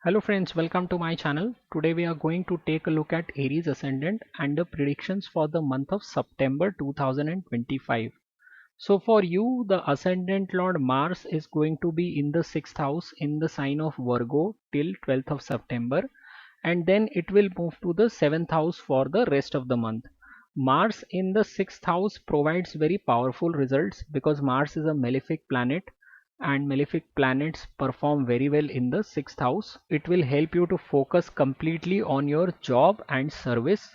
Hello friends, welcome to my channel. Today we are going to take a look at Aries ascendant and the predictions for the month of September 2025. So for you, the ascendant lord Mars is going to be in the 6th house in the sign of Virgo till 12th of September, and then it will move to the 7th house for the rest of the month. Mars in the 6th house provides very powerful results because Mars is a malefic planet and malefic planets perform very well in the 6th house. It will help you to focus completely on your job and service.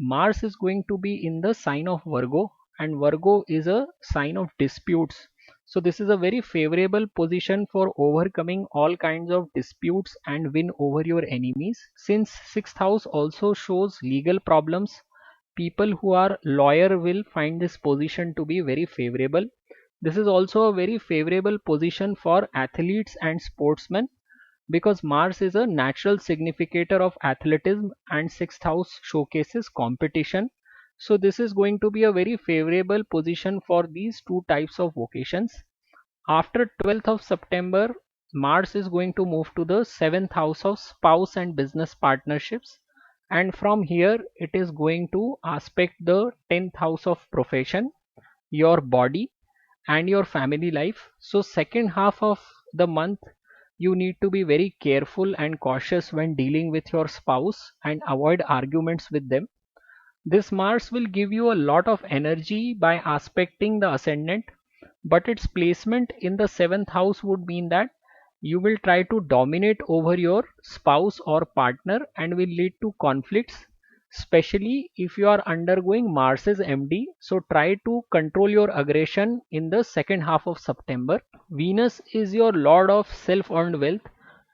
Mars is going to be in the sign of Virgo, and Virgo is a sign of disputes. So this is a very favorable position for overcoming all kinds of disputes and win over your enemies. Since 6th house also shows legal problems, people who are lawyer will find this position to be very favorable. This is also a very favorable position for athletes and sportsmen because Mars is a natural significator of athleticism and 6th house showcases competition. So this is going to be a very favorable position for these two types of vocations. After 12th of September, Mars is going to move to the 7th house of spouse and business partnerships, and from here it is going to aspect the 10th house of profession, your body and your family life. So second half of the month you need to be very careful and cautious when dealing with your spouse and avoid arguments with them. This Mars will give you a lot of energy by aspecting the ascendant, but its placement in the 7th house would mean that you will try to dominate over your spouse or partner and will lead to conflicts, especially if you are undergoing Mars's MD. So try to control your aggression in the second half of September. Venus is your lord of self-earned wealth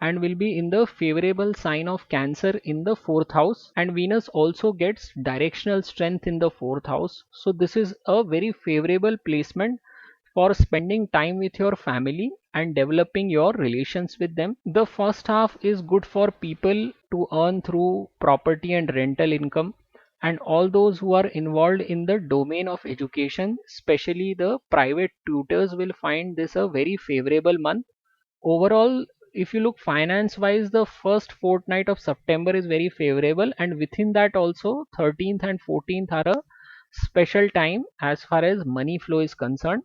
and will be in the favorable sign of Cancer in the 4th house, and Venus also gets directional strength in the 4th house. So this is a very favorable placement for spending time with your family and developing your relations with them. The first half is good for people to earn through property and rental income, and all those who are involved in the domain of education, especially the private tutors, will find this a very favorable month. Overall, if you look finance wise, the first fortnight of September is very favorable, and within that also 13th and 14th are a special time as far as money flow is concerned.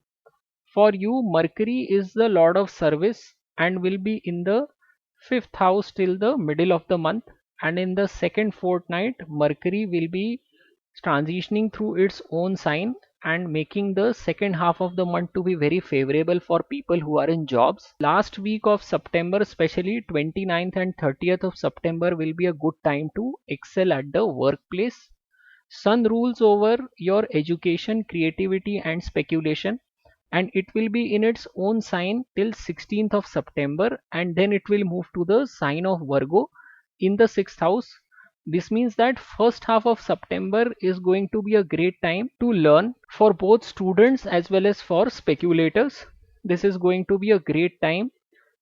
For you, Mercury is the lord of service and will be in the 5th house till the middle of the month, and in the second fortnight Mercury will be transitioning through its own sign and making the second half of the month to be very favorable for people who are in jobs. Last week of September, especially 29th and 30th of September, will be a good time to excel at the workplace. Sun rules over your education, creativity and speculation, and it will be in its own sign till 16th of September, and then it will move to the sign of Virgo in the 6th house. This means that first half of September is going to be a great time to learn for both students as well as for speculators. This is going to be a great time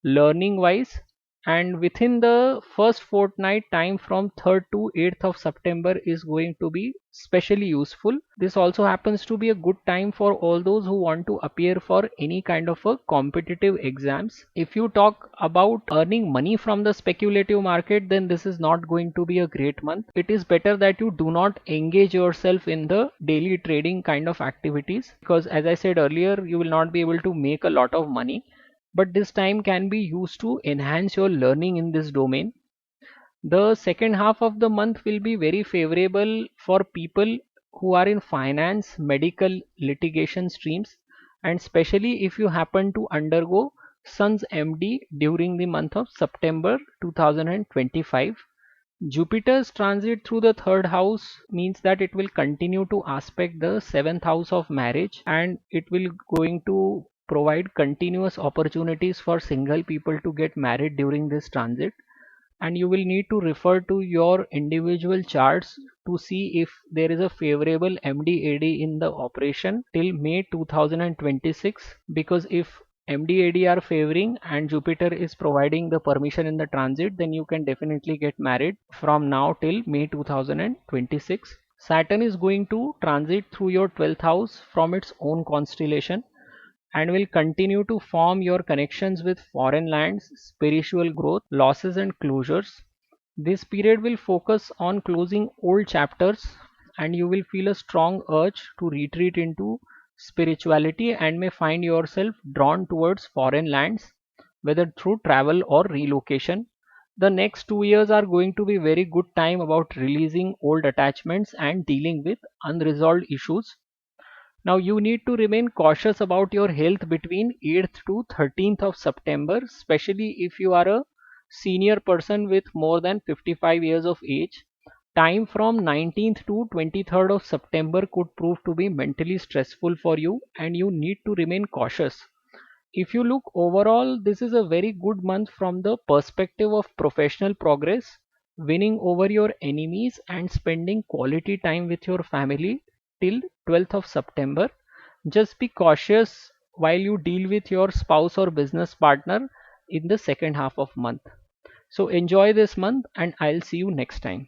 learning wise, and within the first fortnight time from 3rd to 8th of September is going to be specially useful. This also happens to be a good time for all those who want to appear for any kind of a competitive exams. If you talk about earning money from the speculative market, then this is not going to be a great month. It is better that you do not engage yourself in the daily trading kind of activities, because as I said earlier, you will not be able to make a lot of money, but this time can be used to enhance your learning in this domain. The second half of the month will be very favorable for people who are in finance, medical, litigation streams, and especially if you happen to undergo Sun's MD during the month of September 2025. Jupiter's transit through the third house means that it will continue to aspect the seventh house of marriage, and it will going to provide continuous opportunities for single people to get married during this transit. And you will need to refer to your individual charts to see if there is a favorable MDAD in the operation till May 2026, because if MDAD are favoring and Jupiter is providing the permission in the transit, then you can definitely get married from now till May 2026. Saturn is going to transit through your 12th house from its own constellation, and will continue to form your connections with foreign lands, spiritual growth, losses, and closures. This period will focus on closing old chapters, and you will feel a strong urge to retreat into spirituality and may find yourself drawn towards foreign lands, whether through travel or relocation. The next 2 years are going to be very good time about releasing old attachments and dealing with unresolved issues. Now you need to remain cautious about your health between 8th to 13th of September, especially if you are a senior person with more than 55 years of age. Time from 19th to 23rd of September could prove to be mentally stressful for you and you need to remain cautious. If you look overall, this is a very good month from the perspective of professional progress, winning over your enemies and spending quality time with your family till 12th of September. Just be cautious while you deal with your spouse or business partner in the second half of month. So enjoy this month and I'll see you next time.